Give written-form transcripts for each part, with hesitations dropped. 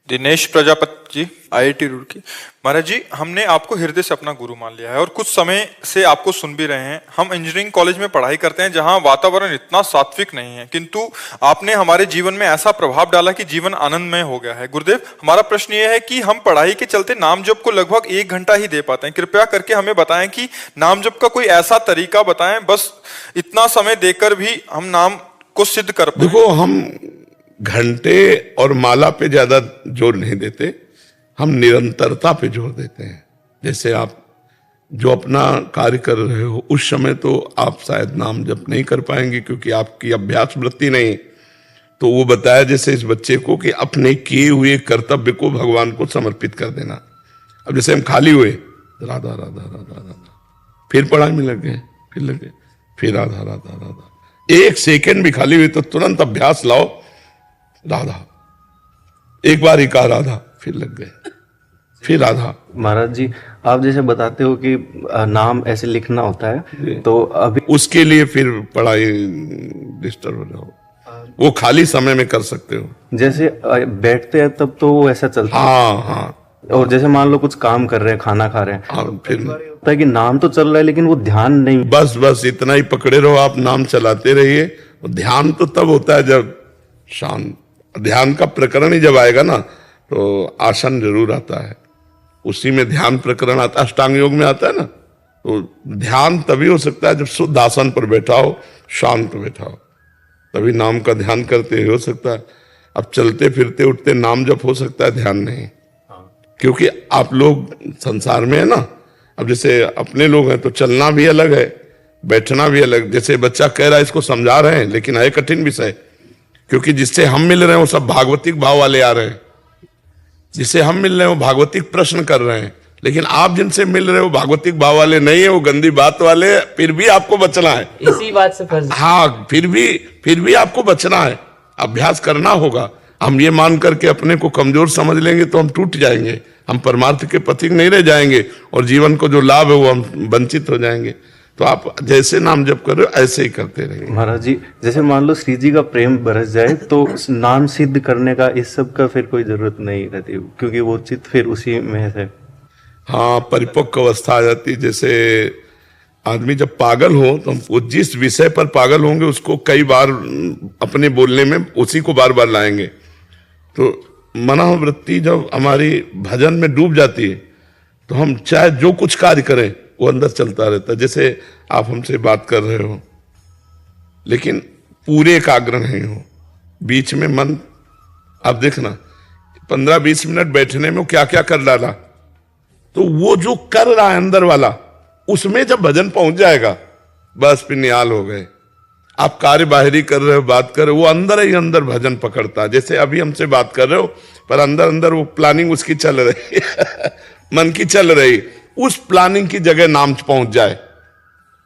Dinesh Prajapati ji, IIT Roorkee. महाराज जी, हमने आपको हृदय से अपना गुरु मान लिया है और कुछ समय से आपको सुन भी रहे हैं। हम इंजीनियरिंग कॉलेज में पढ़ाई करते हैं जहां वातावरण इतना सात्विक नहीं है, किंतु आपने हमारे जीवन में ऐसा प्रभाव डाला कि जीवन आनंदमय हो गया है। गुरुदेव, हमारा प्रश्न यह है कि हम पढ़ाई के चलते नाम जप को लगभग 1 घंटा ही दे पाते हैं। कृपया करके हमें बताएं कि नाम जप का कोई ऐसा तरीका बताएं, बस इतना समय देकर भी हम नाम को सिद्ध कर पाए। देखो, हम घंटे और माला पे ज्यादा जोर नहीं देते, हम निरंतरता पे जोर देते हैं। जैसे आप जो अपना कार्य कर रहे हो उस समय तो आप शायद नाम जप नहीं कर पाएंगे क्योंकि आपकी अभ्यास वृत्ति नहीं। तो वो बताया जैसे इस बच्चे को कि अपने किए हुए कर्तव्य को भगवान को समर्पित कर देना। अब जैसे हम खाली हुए, राधा राधा राधा राधा, फिर पढ़ाई में लग गए, फिर लगे, फिर राधा राधा राधा। 1 सेकेंड भी खाली हुई तो तुरंत अभ्यास लाओ, राधा। एक बार ही कहा राधा, फिर लग गए, फिर राधा। महाराज जी, आप जैसे बताते हो कि नाम ऐसे लिखना होता है, तो अभी उसके लिए फिर पढ़ाई डिस्टर्ब हो जाओ, वो खाली समय में कर सकते हो। जैसे बैठते हैं तब तो वो ऐसा चलता है। हाँ हाँ। और जैसे मान लो कुछ काम कर रहे हैं, खाना खा रहे हैं, हाँ, फिर होता है कि नाम तो चल रहा है लेकिन वो ध्यान नहीं। बस बस इतना ही पकड़े रहो, आप नाम चलाते रहिए। ध्यान तो तब होता है जब शांत, ध्यान का प्रकरण ही जब आएगा ना तो आसन जरूर आता है, उसी में ध्यान प्रकरण आता है, अष्टांग योग में आता है ना। तो ध्यान तभी हो सकता है जब शुद्ध आसन पर बैठा हो, शांत बैठा हो, तभी नाम का ध्यान करते हो सकता है। अब चलते फिरते उठते नाम जप हो सकता है, ध्यान नहीं, क्योंकि आप लोग संसार में है ना। अब जैसे अपने लोग हैं तो चलना भी अलग है, बैठना भी अलग। जैसे बच्चा कह रहा है, इसको समझा रहे हैं लेकिन है कठिन विषय, क्योंकि जिससे हम मिल रहे हैं वो सब भागवतिक भाव वाले आ रहे हैं। जिससे हम मिल रहे हैं वो भागवतिक प्रश्न कर रहे हैं, लेकिन आप जिनसे मिल रहे हो भागवतिक भाव वाले नहीं है, वो गंदी बात वाले। फिर भी आपको बचना है, इसी बात से फर्ज। हाँ, फिर भी आपको बचना है, अभ्यास करना होगा। हम ये मान करके अपने को कमजोर समझ लेंगे तो हम टूट जाएंगे, हम परमार्थ के पथिक नहीं रह जाएंगे और जीवन को जो लाभ है वो हम वंचित हो जाएंगे। तो आप जैसे नाम जप कर रहे हो ऐसे ही करते रहिए। महाराज जी, जैसे मान लो श्री जी का प्रेम बरस जाए तो नाम सिद्ध करने का इस सब का फिर कोई जरूरत नहीं रहती, क्योंकि वो चित्त फिर उसी में है। हाँ, परिपक्व अवस्था आ जाती। जैसे आदमी जब पागल हो तो वो जिस विषय पर पागल होंगे उसको कई बार अपने बोलने में उसी को बार बार लाएंगे। तो मनोवृत्ति जब हमारी भजन में डूब जाती है तो हम चाहे जो कुछ कार्य करें वो अंदर चलता रहता है। जैसे आप हमसे बात कर रहे हो लेकिन पूरे एकाग्र नहीं हो, बीच में मन, आप देखना 15-20 मिनट बैठने में क्या क्या कर डाला, तो वो जो कर रहा है अंदर वाला, उसमें जब भजन पहुंच जाएगा बस फिर निहाल हो गए। आप कार्य बाहरी कर रहे हो, बात कर रहे हो, वो अंदर ही अंदर भजन पकड़ता है। जैसे अभी हमसे बात कर रहे हो पर अंदर अंदर वो प्लानिंग उसकी चल रही है मन की चल रही, उस प्लानिंग की जगह नाम पहुंच जाए,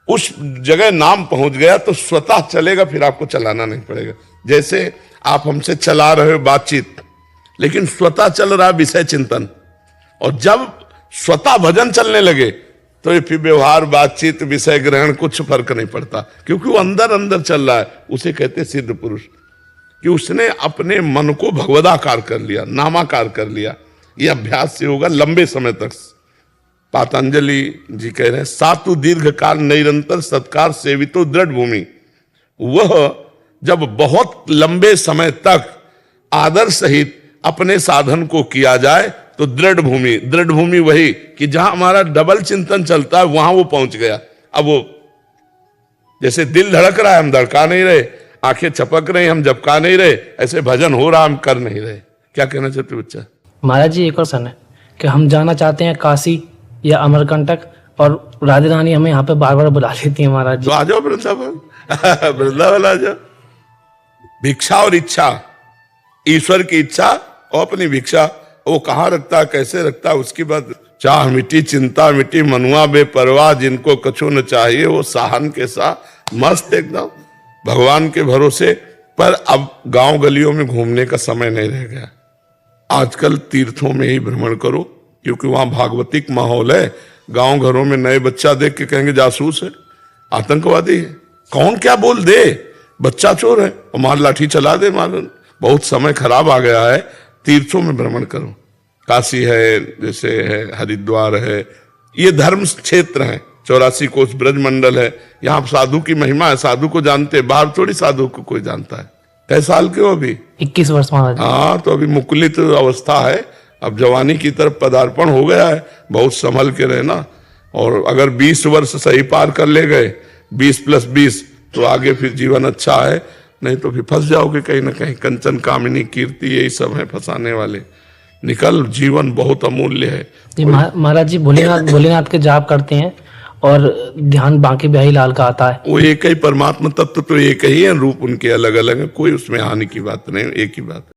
उस जगह नाम पहुंच गया तो स्वतः चलेगा, फिर आपको चलाना नहीं पड़ेगा। जैसे आप हमसे चला रहे हो बातचीत, लेकिन स्वतः चल रहा है विषय चिंतन, और जब स्वतः भजन चलने लगे तो ये फिर व्यवहार, बातचीत, विषय ग्रहण कुछ फर्क नहीं पड़ता, क्योंकि वो अंदर अंदर चल रहा है। उसे कहते सिद्ध पुरुष, कि उसने अपने मन को भगवदाकार कर लिया, नामाकार कर लिया। ये अभ्यास से होगा लंबे समय तक। पातंजलि जी कह रहे हैं, सातु दीर्घ काल निरंतर सत्कार सेवितो दृढ़ भूमि। वह जब बहुत लंबे समय तक आदर सहित अपने साधन को किया जाए तो दृढ़ भूमि वही कि जहां हमारा डबल चिंतन चलता है वहां वो पहुंच गया। अब वो जैसे दिल धड़क रहा है, हम धड़का नहीं रहे, आंखें चपक रही, हम झपका नहीं रहे, ऐसे भजन हो रहा, हम कर नहीं रहे। क्या कहना चाहते बच्चा? महाराज जी, एक और सन है कि हम जाना चाहते हैं काशी या अमरकंटक, और राधे रानी हमें यहाँ पे बार बार बुला लेती है। महाराज जी, तो आ जाओ वृंदावन वृंदावन आ जाओ। भिक्षा और इच्छा, ईश्वर की इच्छा और अपनी भिक्षा, वो कहाँ रखता है, कैसे रखता है, उसकी बात। चाह मिटी चिंता मिटी, मनुआ बेपरवाह, जिनको कछु न चाहिए वो साहन के साथ मस्त एकदम भगवान के भरोसे। पर अब गांव गलियों में घूमने का समय नहीं रह गया। आजकल तीर्थों में ही भ्रमण करो, क्योंकि वहां भागवतिक माहौल है। गांव घरों में नए बच्चा देख के कहेंगे जासूस है, आतंकवादी है, कौन क्या बोल दे, बच्चा चोर है, और मार लाठी चला दे, मालूम। बहुत समय खराब आ गया है, तीर्थों में भ्रमण करो। काशी है, जैसे है हरिद्वार है, ये धर्म क्षेत्र है। 84 कोस ब्रज मंडल है, यहाँ साधु की महिमा है, साधु को जानते, बाहर थोड़ी साधु को कोई जानता है। कै साल के हो अभी? 21 वर्ष महाराज। हाँ, तो अभी मुकुलित अवस्था है, अब जवानी की तरफ पदार्पण हो गया है। बहुत संभल के रहना, और अगर 20 वर्ष सही पार कर ले गए, 20 + 20, तो आगे फिर जीवन अच्छा है, नहीं तो फिर फंस जाओगे कहीं ना कहीं। कंचन, कामिनी, कीर्ति, यही सब है फंसाने वाले। निकल, जीवन बहुत अमूल्य है। जी महाराज जी, भोलेनाथ के जाप करते हैं और ध्यान बांके बिहारी लाल का आता है। वो एक ही परमात्मा तत्व तो एक ही है, रूप उनके अलग अलग है, कोई उसमें हानि की बात नहीं, एक ही बात है।